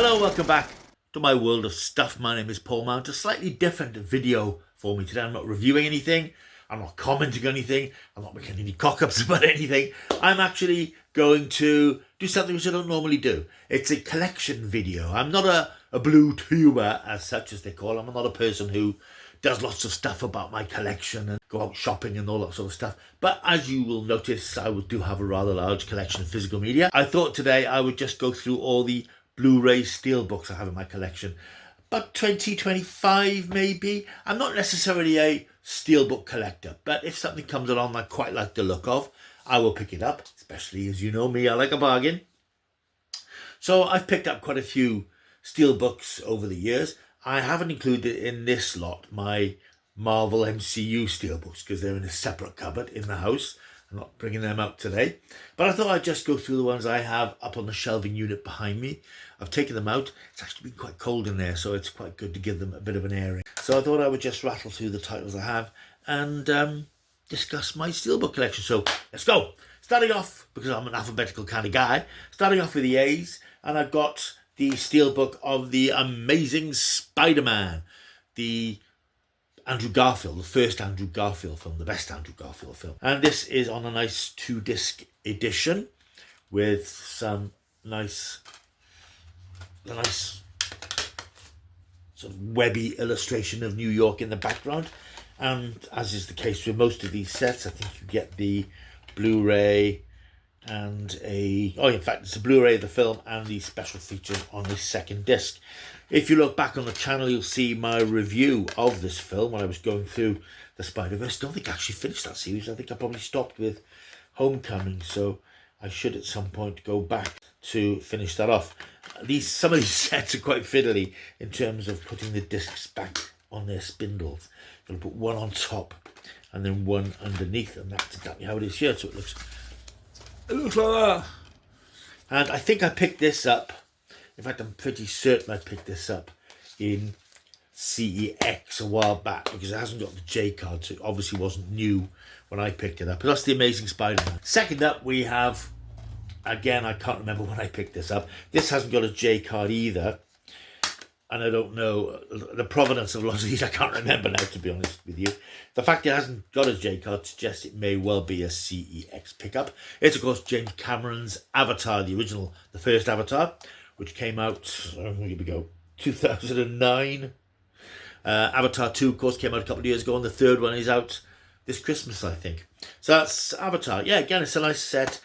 Hello, welcome back to my world of stuff. My name is Paul Mount. A slightly different video for me today. I'm not reviewing anything. I'm not commenting on anything. I'm not making any cock-ups about anything. I'm actually going to do something which I don't normally do. It's a collection video. I'm not a blue tuber as such as they call them. I'm not a person who does lots of stuff about my collection and go out shopping and all that sort of stuff. But as you will notice, I do have a rather large collection of physical media. I thought today I would just go through all the Blu-Ray Steelbooks I have in my collection. About 20, 25 maybe. I'm not necessarily a Steelbook collector, but if something comes along I quite like the look of, I will pick it up. Especially, as you know me, I like a bargain. So I've picked up quite a few Steelbooks over the years. I haven't included in this lot my Marvel MCU Steelbooks because they're in a separate cupboard in the house. I'm not bringing them out today. But I thought I'd just go through the ones I have up on the shelving unit behind me. I've taken them out. It's actually been quite cold in there, so it's quite good to give them a bit of an airing. So I thought I would just rattle through the titles I have and discuss my Steelbook collection. So let's go. Starting off, because I'm an alphabetical kind of guy, starting off with the A's, and I've got the Steelbook of The Amazing Spider-Man, the Andrew Garfield, the first Andrew Garfield film, the best Andrew Garfield film. And this is on a nice 2-disc edition with some nice sort of webby illustration of New York in the background. And as is the case with most of these sets, I think you get the Blu-ray and in fact it's a Blu-ray of the film and the special features on the second disc. If you look back on the channel, you'll see my review of this film when I was going through the Spider-Verse. I don't think I actually finished that series. I think I probably stopped with Homecoming, so I should at some point go back to finish that off. Some of these sets are quite fiddly in terms of putting the discs back on their spindles. You're going to put one on top and then one underneath, and that's exactly how it is here. So it looks like that. And I think I picked this up. In fact, I'm pretty certain I picked this up in CEX a while back because it hasn't got the J card, so it obviously wasn't new when I picked it up. But that's The Amazing Spider-Man. Second up, we have, again, I can't remember when I picked this up. This hasn't got a J card either. And I don't know the provenance of a lot of these. I can't remember now, to be honest with you. The fact it hasn't got a J card suggests it may well be a CEX pickup. It's, of course, James Cameron's Avatar, the original, the first Avatar, which came out, here we go, 2009. Avatar 2, of course, came out a couple of years ago, and the third one is out this Christmas, I think. So that's Avatar. Yeah, again, it's a nice set.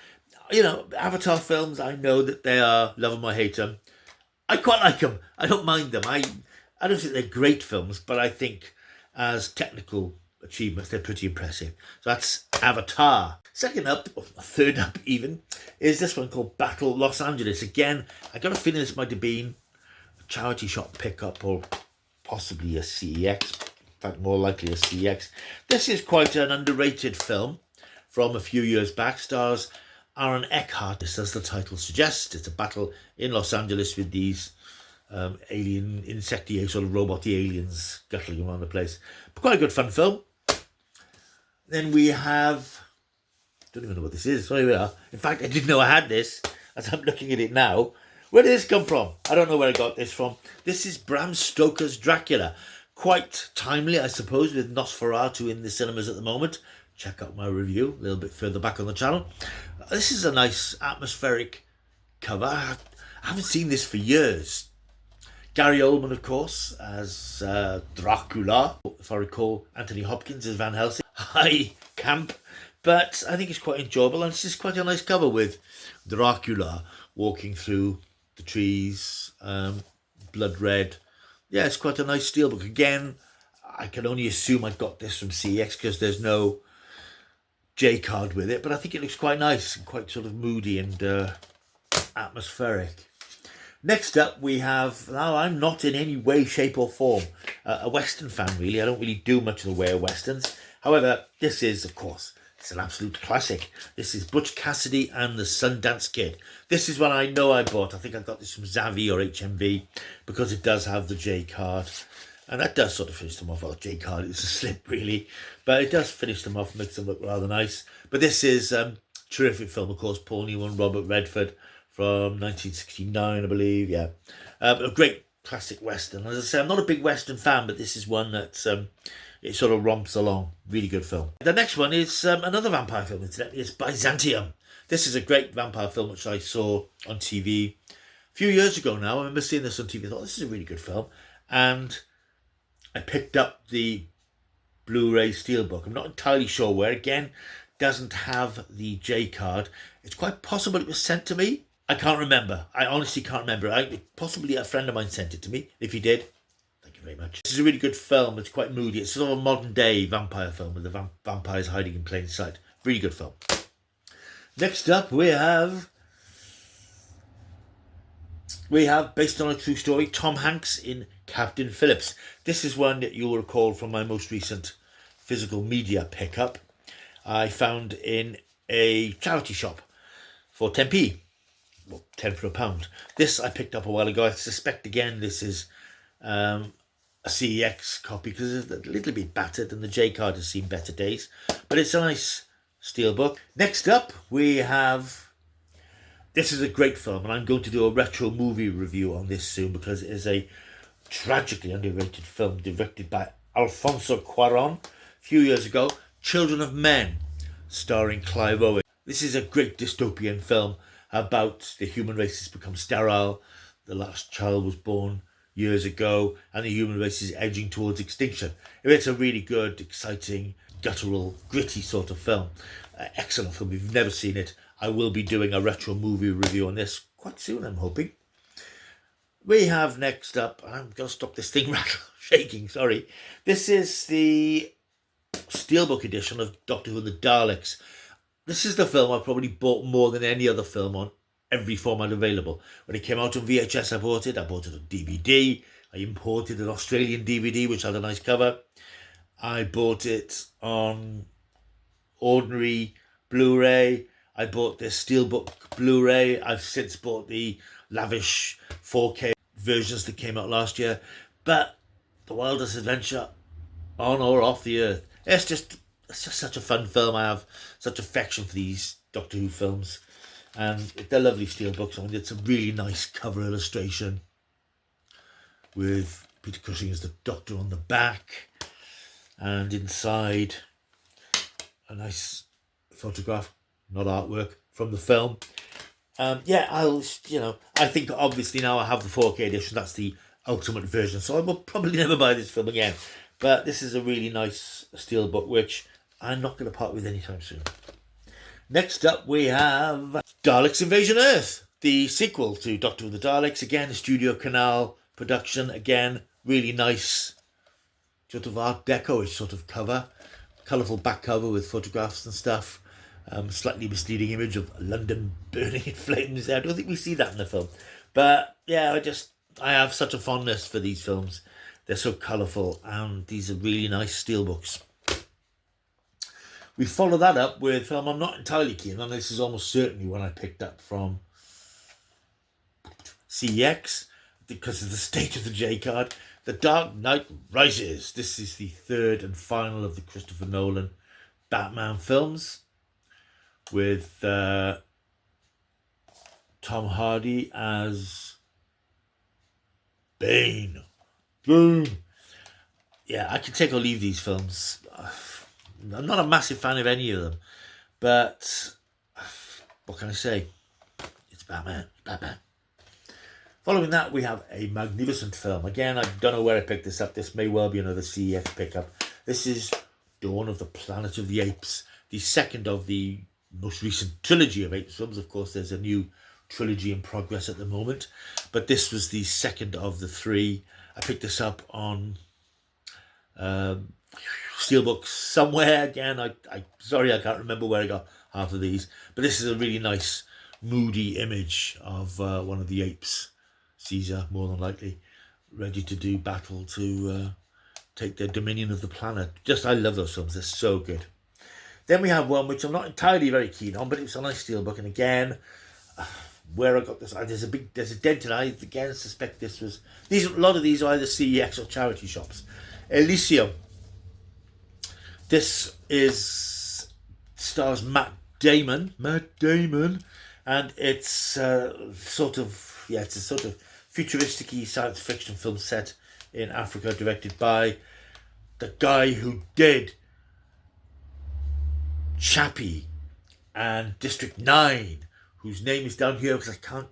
You know, Avatar films, I know that they are love them or hate them. I quite like them. I don't mind them. I don't think they're great films, but I think as technical achievements, they're pretty impressive. So that's Avatar. Second up, or third up even, is this one called Battle Los Angeles. Again, I got a feeling this might have been a charity shop pickup or possibly a CEX. In fact, more likely a CEX. This is quite an underrated film from a few years back. Stars Aaron Eckhart. This, as the title suggests, it's a battle in Los Angeles with these alien insecty sort of roboty aliens guttling around the place. But quite a good fun film. Then we have, don't even know what this is. So here we are. In fact, I didn't know I had this as I'm looking at it now. Where did this come from? I don't know where I got this from. This is Bram Stoker's Dracula. Quite timely, I suppose, with Nosferatu in the cinemas at the moment. Check out my review a little bit further back on the channel. This is a nice atmospheric cover. I haven't seen this for years. Gary Oldman, of course, as Dracula. If I recall, Anthony Hopkins as Van Helsing. High camp, but I think it's quite enjoyable, and it's just quite a nice cover with Dracula walking through the trees, blood red. Yeah, it's quite a nice steelbook. Again, I can only assume I got this from CEX because there's no J card with it, but I think it looks quite nice and quite sort of moody and atmospheric. Next up, we have, now I'm not in any way, shape or form a Western fan really. I don't really do much in the way of Westerns. However, this is, of course, it's an absolute classic. This is Butch Cassidy and the Sundance Kid. This is one I know I bought. I think I got this from Zavvi or HMV because it does have the J card. And that does sort of finish them off. Well, J card, it's a slip really. But it does finish them off, makes them look rather nice. But this is a terrific film, of course. Paul Newman, Robert Redford from 1969, I believe. Yeah, a great classic western. As I say, I'm not a big western fan, but this is one that it sort of romps along. Really good film. The next one is another vampire film. It's Byzantium. This is a great vampire film which I saw on TV a few years ago now. I remember seeing this on TV. I thought, this is a really good film. And I picked up the Blu-Ray Steelbook. I'm not entirely sure where. Again, doesn't have the J card. It's quite possible it was sent to me. I can't remember. I honestly can't remember. Possibly a friend of mine sent it to me. If he did, thank you very much. This is a really good film. It's quite moody. It's sort of a modern day vampire film with the vampires hiding in plain sight. Really good film. Next up, we have, based on a true story, Tom Hanks in Captain Phillips. This is one that you'll recall from my most recent physical media pickup. I found in a charity shop for 10p. Well, 10 for £1. This I picked up a while ago. I suspect, again, this is a CEX copy because it's a little bit battered and the J card has seen better days. But it's a nice steelbook. Next up, we have... This is a great film, and I'm going to do a retro movie review on this soon because it is a tragically underrated film directed by Alfonso Cuarón a few years ago. Children of Men, starring Clive Owen. This is a great dystopian film about the human race has become sterile. The last child was born years ago, and the human race is edging towards extinction. It's a really good, exciting, guttural, gritty sort of film. Excellent film. If you've never seen it, I will be doing a retro movie review on this quite soon, I'm hoping. We have next up, I'm going to stop this thing shaking, sorry. This is the Steelbook edition of Doctor Who and the Daleks. This is the film I probably bought more than any other film on every format available. When it came out on VHS, I bought it. I bought it on DVD. I imported an Australian DVD, which had a nice cover. I bought it on ordinary Blu-ray. I bought this Steelbook Blu-ray. I've since bought the lavish 4K versions that came out last year. But The Wildest Adventure on or off the Earth. It's just such a fun film. I have such affection for these Doctor Who films. And they're lovely steelbooks. I mean, it's a really nice cover illustration with Peter Cushing as the Doctor on the back. And inside, a nice photograph, not artwork, from the film. I think obviously now I have the 4K edition. That's the ultimate version. So I will probably never buy this film again. But this is a really nice steelbook, which I'm not going to part with anytime soon. Next up, we have Daleks Invasion Earth, the sequel to Doctor Who and the Daleks. Again, a Studio Canal production. Again, really nice, sort of Art Deco-ish sort of cover. Colourful back cover with photographs and stuff. Slightly misleading image of London burning in flames. I don't think we see that in the film. But yeah, I have such a fondness for these films. They're so colourful, and these are really nice steelbooks. We follow that up with a film I'm not entirely keen on. This is almost certainly one I picked up from CEX because of the state of the J card. The Dark Knight Rises. This is the third and final of the Christopher Nolan Batman films with Tom Hardy as Bane. Boom. Yeah, I can take or leave these films. I'm not a massive fan of any of them, but what can I say? It's Batman. Batman. Following that, we have a magnificent film. Again, I don't know where I picked this up. This may well be another CEX pickup. This is Dawn of the Planet of the Apes, the second of the most recent trilogy of Apes films. Of course, there's a new trilogy in progress at the moment, but this was the second of the three. I picked this up on Steelbooks somewhere. Again, sorry, I can't remember where I got half of these, but this is a really nice moody image of one of the apes, Caesar, more than likely, ready to do battle to take their dominion of the planet. Just, I love those films. They're so good. Then we have one which I'm not entirely very keen on, but it's a nice steelbook. And again, where I got this, there's a dent in it. I again suspect this was, a lot of these are either CEX or charity shops. Elysium. This stars Matt Damon and it's sort of, yeah, it's a sort of futuristic science fiction film set in Africa, directed by the guy who did Chappie and District 9, whose name is down here because I can't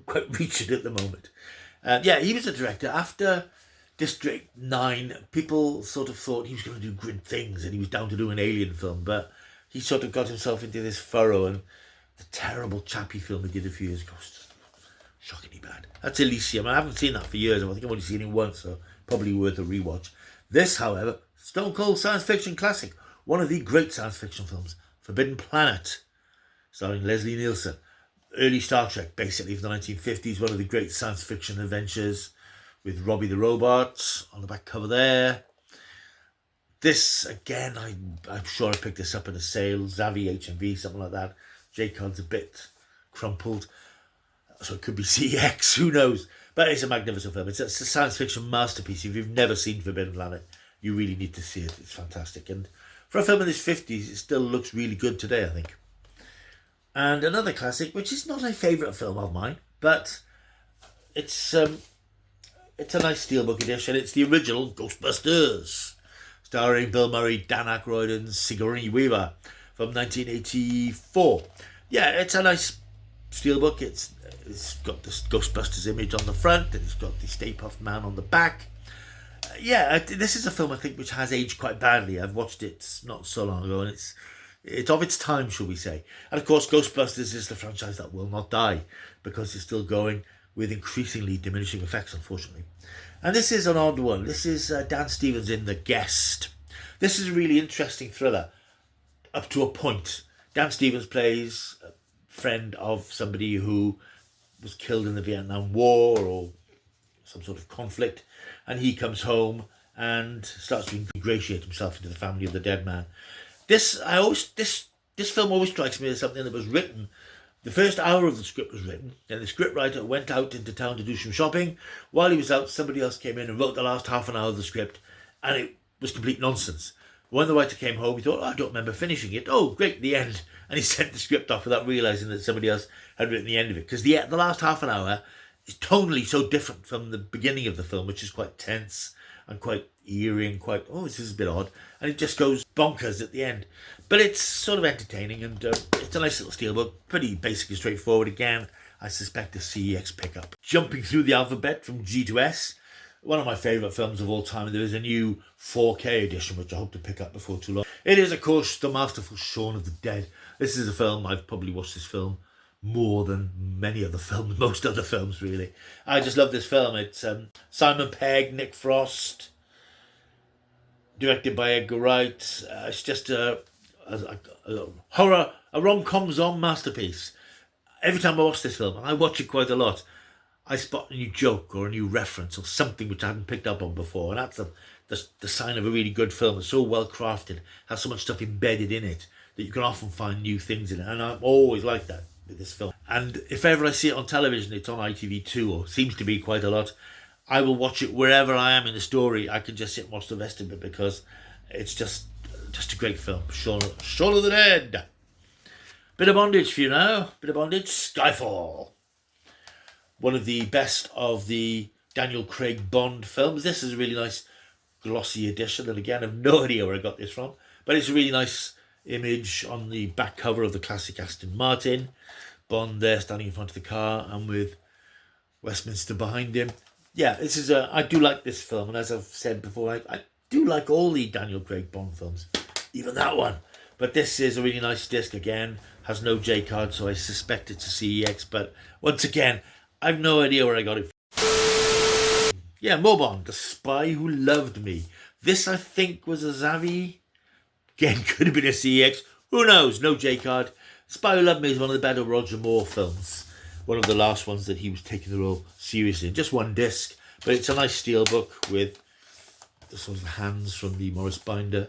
quite reach it at the moment. Yeah, he was a director. After District 9, people sort of thought he was going to do good things and he was down to do an alien film, but he sort of got himself into this furrow, and the terrible Chappie film he did a few years ago was shockingly bad. That's Elysium. I haven't seen that for years. I think I've only seen it once, so probably worth a rewatch. This, however, stone cold science fiction classic. One of the great science fiction films, Forbidden Planet, starring Leslie Nielsen. Early Star Trek, basically, from the 1950s. One of the great science fiction adventures with Robbie the Robot on the back cover there. This, again, I'm sure I picked this up at a sale. Zavvi H&V, something like that. J-Card's a bit crumpled, so it could be CX, who knows. But it's a magnificent film. It's a science fiction masterpiece. If you've never seen Forbidden Planet, you really need to see it. It's fantastic. And for a film in its 50s, it still looks really good today, I think. And another classic, which is not a favourite film of mine, but it's a nice Steelbook edition. It's the original Ghostbusters, starring Bill Murray, Dan Aykroyd and Sigourney Weaver, from 1984. Yeah, it's a nice Steelbook. It's got this Ghostbusters image on the front, and it's got the Stay Puft Man on the back. Yeah, this is a film I think which has aged quite badly. I've watched it not so long ago, and it's of its time, shall we say. And of course, Ghostbusters is the franchise that will not die, because it's still going with increasingly diminishing effects, unfortunately. And this is an odd one. This is Dan Stevens in The Guest. This is a really interesting thriller, up to a point. Dan Stevens plays a friend of somebody who was killed in the Vietnam War or some sort of conflict, and he comes home and starts to ingratiate himself into the family of the dead man. This film always strikes me as something that was written. The first hour of the script was written, and the scriptwriter went out into town to do some shopping. While he was out, somebody else came in and wrote the last half an hour of the script, and it was complete nonsense. When the writer came home, he thought, I don't remember finishing it. Oh, great, the end. And he sent the script off without realising that somebody else had written the end of it. Because the last half an hour is tonally so different from the beginning of the film, which is quite tense and quite eerie and quite, this is a bit odd. And it just goes bonkers at the end. But it's sort of entertaining, and it's a nice little Steelbook. Pretty basic and straightforward. Again, I suspect a CEX pickup. Jumping through the alphabet from G to S, one of my favourite films of all time. There is a new 4K edition, which I hope to pick up before too long. It is, of course, the masterful Shaun of the Dead. This is a film, I've probably watched this film more than many other films, most other films, really. I just love this film. It's Simon Pegg, Nick Frost, directed by Edgar Wright. It's just a horror, a rom-com masterpiece. Every time I watch this film, and I watch it quite a lot, I spot a new joke or a new reference or something which I hadn't picked up on before. And that's the sign of a really good film. It's so well crafted, has so much stuff embedded in it, that you can often find new things in it. And I'm always like that with this film. And if ever I see it on television, it's on ITV2, or seems to be quite a lot, I will watch it wherever I am in the story. I can just sit and watch the rest of it, because it's just a great film. Shaun of the Dead. Bit of bondage for you now. Bit of bondage. Skyfall. One of the best of the Daniel Craig Bond films. This is a really nice glossy edition, and again, I have no idea where I got this from, but it's a really nice image on the back cover of the classic Aston Martin. Bond there standing in front of the car, and with Westminster behind him. Yeah, I do like this film, and as I've said before, I do like all the Daniel Craig Bond films, even that one. But this is a really nice disc. Again, has no J card, so I suspect it's a CEX, but once again, I've no idea where I got it from. Yeah, more Bond, The Spy Who Loved Me. This, I think, was a Zavvi. Again, could have been a CEX. Who knows? No J card. Spy Who Loved Me is one of the better Roger Moore films. One of the last ones that he was taking the role seriously. Just one disc, but it's a nice Steelbook with the sort of hands from the Morris Binder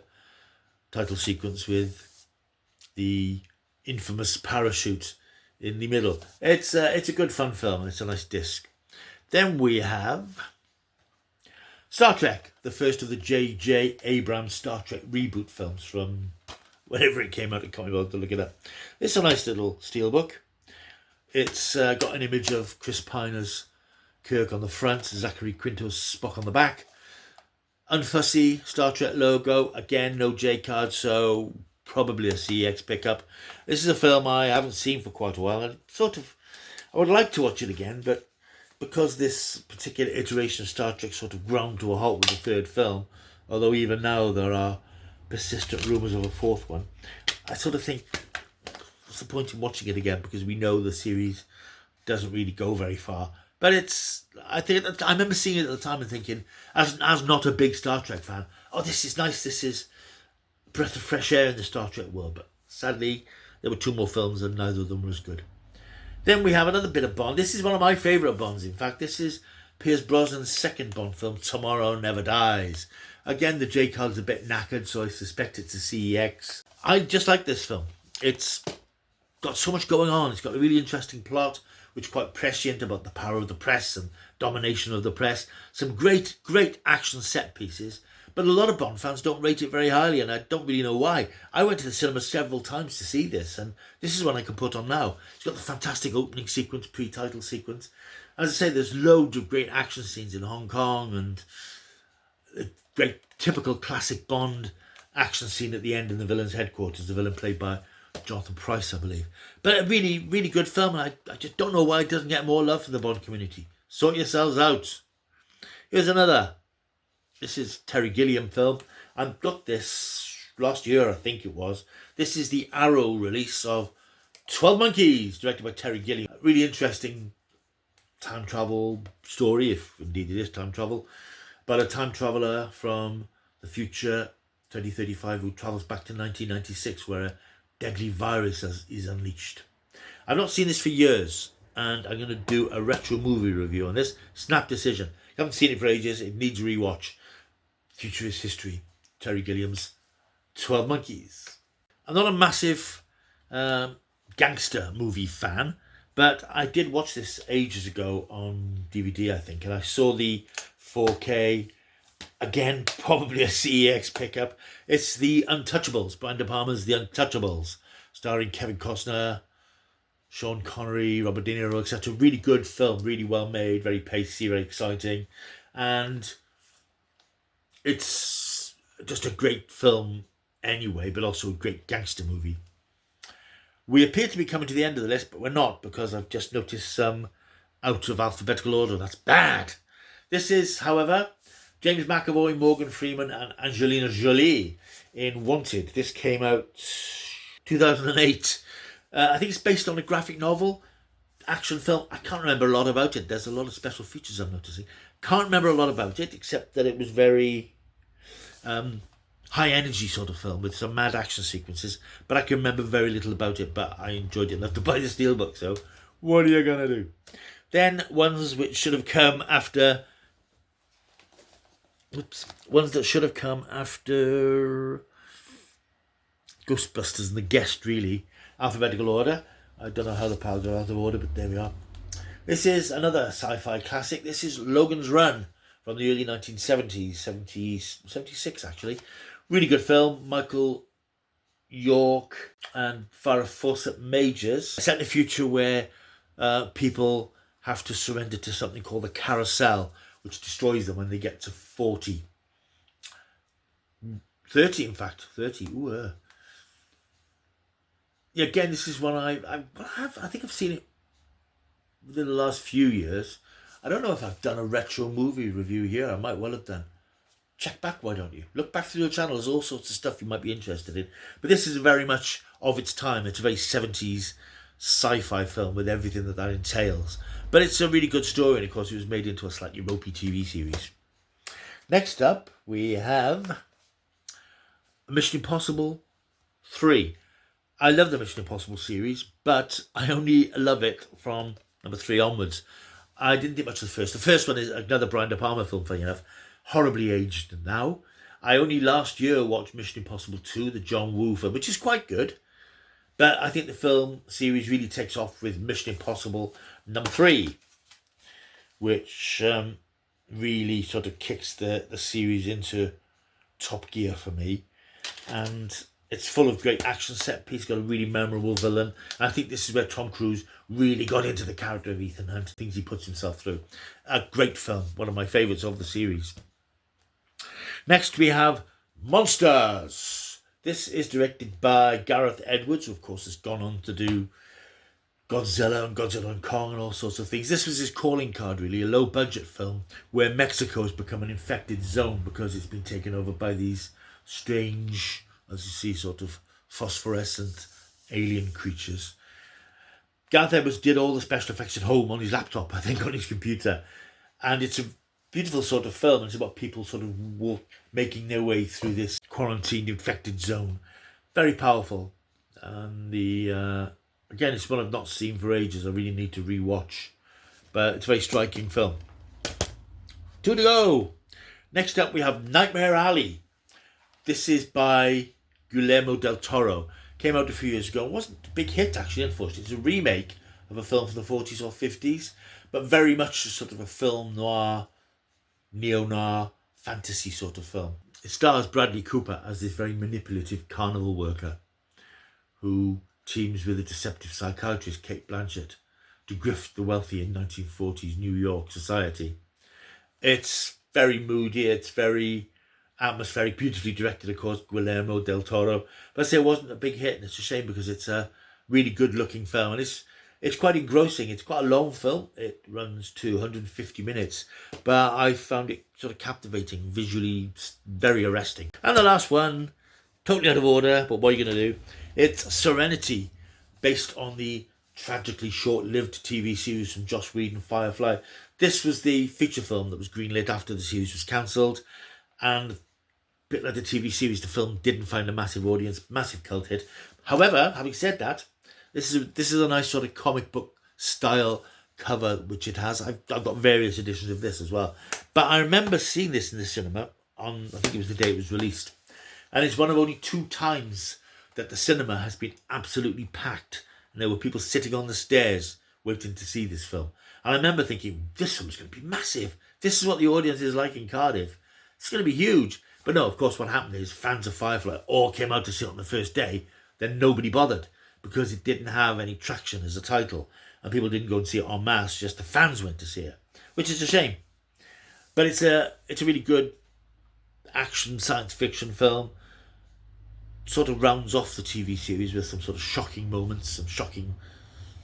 title sequence with the infamous parachute in the middle. It's a good fun film, and it's a nice disc. Then we have Star Trek, the first of the J.J. Abrams Star Trek reboot films from, whenever it came out. I can't be bothered to look it up. It's a nice little steelbook. It's got an image of Chris Pine as Kirk on the front, Zachary Quinto's Spock on the back. Unfussy Star Trek logo. Again, no J card, so probably a CEX pickup. This is a film I haven't seen for quite a while. I would like to watch it again, but because this particular iteration of Star Trek sort of ground to a halt with the third film, although even now there are persistent rumours of a fourth one, I sort of think, what's the point in watching it again? Because we know the series doesn't really go very far. But I remember seeing it at the time and thinking, as not a big Star Trek fan, oh, this is nice, this is a breath of fresh air in the Star Trek world. But sadly, there were 2 more films and neither of them were as good. Then we have another bit of Bond. This is one of my favourite Bonds, in fact. This is Pierce Brosnan's second Bond film, Tomorrow Never Dies. Again, the J card's a bit knackered, so I suspect it's a CEX. I just like this film. It's got so much going on. It's got a really interesting plot, which is quite prescient about the power of the press and domination of the press. Some great action set pieces, but a lot of Bond fans don't rate it very highly, and I don't really know why. I went to the cinema several times to see this, and this is one I can put on now. It's got the fantastic opening sequence, pre-title sequence. As I say, there's loads of great action scenes in Hong Kong, and a great typical classic Bond action scene at the end in the villain's headquarters, the villain played by Jonathan Pryce, I believe. But a really, really good film, and I just don't know why it doesn't get more love from the Bond community. Sort yourselves out. Here's another. This is Terry Gilliam film. I got this last year, I think it was. This is the Arrow release of 12 Monkeys, directed by Terry Gilliam. A really interesting time travel story, if indeed it is time travel, about a time traveller from the future, 2035, who travels back to 1996, where a deadly virus is unleashed. I've not seen this for years, and I'm going to do a retro movie review on this. Snap decision. Haven't seen it for ages. It needs a rewatch. Future is history. Terry Gilliam's 12 Monkeys. I'm not a massive gangster movie fan, but I did watch this ages ago on DVD, I think, and I saw the 4K. Again, probably a CEX pickup. It's The Untouchables, Brian De Palma's The Untouchables, starring Kevin Costner, Sean Connery, Robert De Niro, etc. Really good film, really well made, very pacey, very exciting. And it's just a great film anyway, but also a great gangster movie. We appear to be coming to the end of the list, but we're not, because I've just noticed some out of alphabetical order. That's bad. This is, however, James McAvoy, Morgan Freeman and Angelina Jolie in Wanted. This came out 2008. I think it's based on a graphic novel, action film. I can't remember a lot about it. There's a lot of special features I'm noticing. Can't remember a lot about it, except that it was very high energy sort of film with some mad action sequences. But I can remember very little about it, but I enjoyed it enough to buy the Steelbook, so what are you going to do? Then ones which should have come after... ones that should have come after Ghostbusters and The Guest, really. Alphabetical order. I don't know how the powers are out of order, but there we are. This is another sci-fi classic. This is Logan's Run from the early 1970s, 76 actually. Really good film. Michael York and Farrah Fawcett Majors. Set in a future where people have to surrender to something called the carousel, which destroys them when they get to 40. 30, in fact. 30. Ooh, yeah, again, this is one I think I've seen it within the last few years. I don't know if I've done a retro movie review here. I might well have done. Check back, why don't you? Look back through your channel. There's all sorts of stuff you might be interested in. But this is very much of its time. It's a very 70s sci-fi film with everything that entails. But it's a really good story, and of course it was made into a slightly ropey TV series. Next up, we have Mission Impossible 3. I love the Mission Impossible series, but I only love it from number 3 onwards. I didn't think much of the first. The first one is another Brian De Palma film, funny enough, horribly aged now. I only last year watched Mission Impossible 2, the John Woo film, which is quite good. But I think the film series really takes off with Mission Impossible number 3, which really sort of kicks the series into top gear for me. And It's full of great action set piece, got a really memorable villain. And I think this is where Tom Cruise really got into the character of Ethan Hunt, things he puts himself through. A great film, one of my favourites of the series. Next we have Monsters. This is directed by Gareth Edwards, who of course has gone on to do Godzilla and Kong and all sorts of things. This was his calling card, really, a low budget film where Mexico has become an infected zone because it's been taken over by these strange, as you see, sort of phosphorescent alien creatures. Gareth Edwards did all the special effects at home on his laptop, I think, on his computer. And it's a beautiful sort of film. It's about people sort of making their way through this quarantined, infected zone. Very powerful. And again, it's one I've not seen for ages. I really need to rewatch. But it's a very striking film. 2 to go. Next up, we have Nightmare Alley. This is by Guillermo del Toro. Came out a few years ago. It wasn't a big hit, actually, unfortunately. It's a remake of a film from the 40s or 50s, but very much sort of a film noir, neo-noir, fantasy sort of film. It stars Bradley Cooper as this very manipulative carnival worker who teams with a deceptive psychiatrist, Kate Blanchett, to grift the wealthy in 1940s New York society. It's very moody, it's very atmospheric, beautifully directed, of course, Guillermo del Toro. But I say it wasn't a big hit, and it's a shame because it's a really good-looking film. And it's quite engrossing. It's quite a long film. It runs to 150 minutes. But I found it sort of captivating, visually very arresting. And the last one, totally out of order, but what are you going to do? It's Serenity, based on the tragically short-lived TV series from Joss Whedon, Firefly. This was the feature film that was greenlit after the series was cancelled. And a bit like the TV series, the film didn't find a massive audience, massive cult hit. However, having said that, this is a nice sort of comic book style cover, which it has. I've got various editions of this as well. But I remember seeing this in the cinema on, I think it was the day it was released. And it's one of only 2 times that the cinema has been absolutely packed. And there were people sitting on the stairs waiting to see this film. And I remember thinking, this film's going to be massive. This is what the audience is like in Cardiff. It's going to be huge. But no, of course, what happened is fans of Firefly all came out to see it on the first day. Then nobody bothered, because it didn't have any traction as a title. And people didn't go and see it en masse, just the fans went to see it, which is a shame. But it's a really good action science fiction film. Sort of rounds off the TV series with some sort of shocking moments, some shocking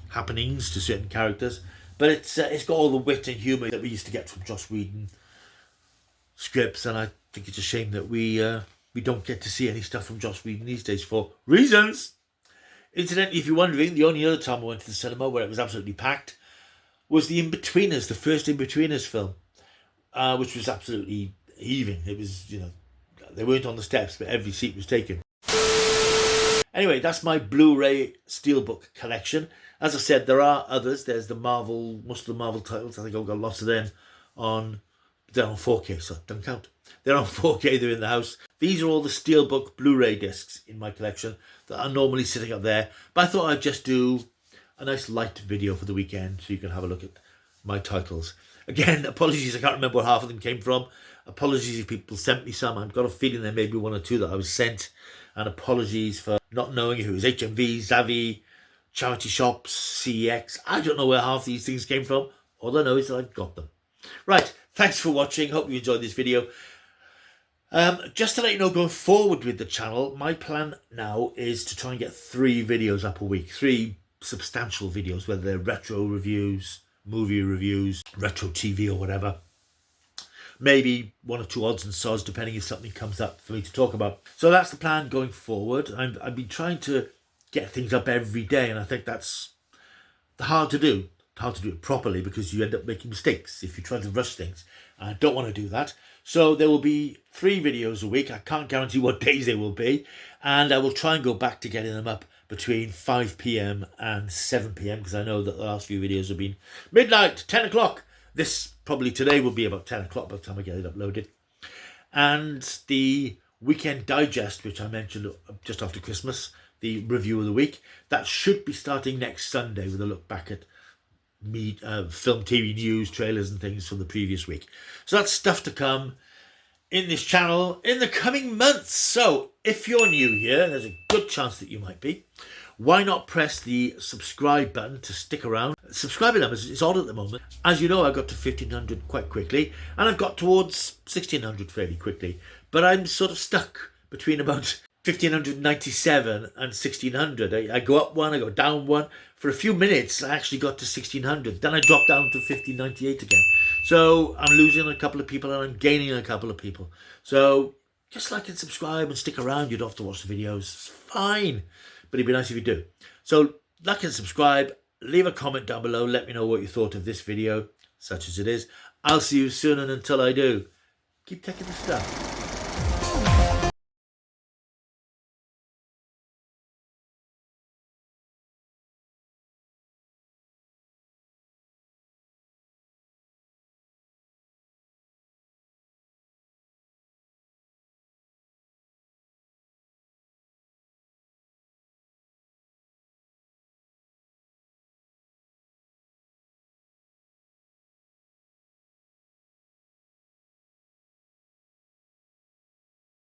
happenings to certain characters. But it's got all the wit and humour that we used to get from Joss Whedon scripts, and I think it's a shame that we don't get to see any stuff from Joss Whedon these days for reasons. Incidentally, if you're wondering, the only other time I went to the cinema where it was absolutely packed was the In-Betweeners, the first In-Betweeners film, which was absolutely heaving. It was, they weren't on the steps, but every seat was taken. Anyway, that's my Blu-ray Steelbook collection. As I said, there are others. There's most of the Marvel titles. I think I've got lots of them on. They're on 4K, so don't count. They're on 4K, they're in the house. These are all the Steelbook Blu-ray discs in my collection that are normally sitting up there. But I thought I'd just do a nice light video for the weekend so you can have a look at my titles. Again, apologies, I can't remember where half of them came from. Apologies if people sent me some. I've got a feeling there may be 1 or 2 that I was sent. And apologies for not knowing if it was HMV, Zavvi, charity shops, CEX. I don't know where half these things came from. All I know is that I've got them. Right, thanks for watching. Hope you enjoyed this video. Just to let you know, going forward with the channel, my plan now is to try and get 3 videos up a week. 3 substantial videos, whether they're retro reviews, movie reviews, retro TV or whatever. Maybe 1 or 2 odds and sods, depending if something comes up for me to talk about. So that's the plan going forward. I've been trying to get things up every day, and I think that's hard to do. Hard to do it properly because you end up making mistakes if you try to rush things. I don't want to do that. So there will be 3 videos a week. I can't guarantee what days they will be. And I will try and go back to getting them up between 5 p.m. and 7 p.m. because I know that the last few videos have been midnight, 10 o'clock. This probably today will be about 10 o'clock by the time I get it uploaded. And the Weekend Digest, which I mentioned just after Christmas, the review of the week, that should be starting next Sunday with a look back at film, TV news, trailers and things from the previous week. So that's stuff to come. in this channel in the coming months. So if you're new here, there's a good chance that you might be. Why not press the subscribe button to stick around? Subscriber numbers is odd at the moment. As you know, I got to 1,500 quite quickly, and I've got towards 1,600 fairly quickly. But I'm sort of stuck between about 1,597 and 1,600. I go up one, I go down one. For a few minutes, I actually got to 1,600. Then I dropped down to 1,598 again. So I'm losing a couple of people and I'm gaining a couple of people. So just like and subscribe and stick around. You don't have to watch the videos. It's fine. But it'd be nice if you do. So like and subscribe. Leave a comment down below. Let me know what you thought of this video, such as it is. I'll see you soon, and until I do, keep taking the stuff.